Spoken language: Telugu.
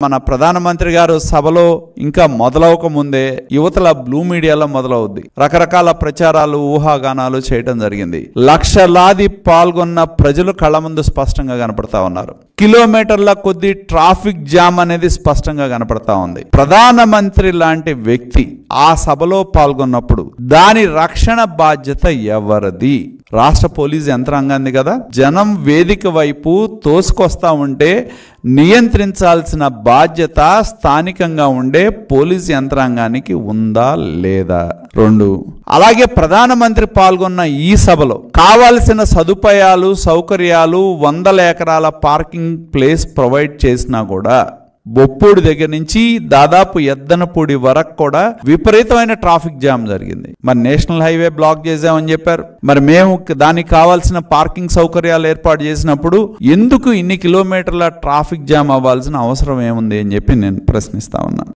మన ప్రధానమంత్రి గారు సభలో ఇంకా మొదలవక ముందే యువతల బ్లూ మీడియాలో మొదలవుద్ది. రకరకాల ప్రచారాలు ఊహాగానాలు చేయడం జరిగింది. లక్షలాది పాల్గొన్న ప్రజలు కళ్ళ ముందు స్పష్టంగా కనపడతా ఉన్నారు. కిలోమీటర్ల కొద్ది ట్రాఫిక్ జామ్ అనేది స్పష్టంగా కనపడతా ఉంది. ప్రధానమంత్రి లాంటి వ్యక్తి ఆ సభలో పాల్గొన్నప్పుడు దాని రక్షణ బాధ్యత ఎవరిది? రాష్ట్ర పోలీసు యంత్రాంగాన్ని కదా. జనం వేదిక వైపు తోసుకొస్తా ఉంటే నియంత్రించాల్సిన బాధ్యత స్థానికంగా ఉండే పోలీసు యంత్రాంగానికి ఉందా లేదా? 2, అలాగే ప్రధానమంత్రి పాల్గొన్న ఈ సభలో కావాల్సిన సదుపాయాలు సౌకర్యాలు 100 ఎకరాల పార్కింగ్ ప్లేస్ ప్రొవైడ్ చేసినా కూడా బొప్పూడి దగ్గర నుంచి దాదాపు ఎద్దనపూడి వరకు కూడా విపరీతమైన ట్రాఫిక్ జామ్ జరిగింది. మరి నేషనల్ హైవే బ్లాక్ చేసామని చెప్పారు. మరి మేము దానికి కావాల్సిన పార్కింగ్ సౌకర్యాలు ఏర్పాటు చేసినప్పుడు ఎందుకు ఇన్ని కిలోమీటర్ల ట్రాఫిక్ జామ్ అవ్వాల్సిన అవసరం ఏముంది అని చెప్పి నేను ప్రశ్నిస్తా ఉన్నాను.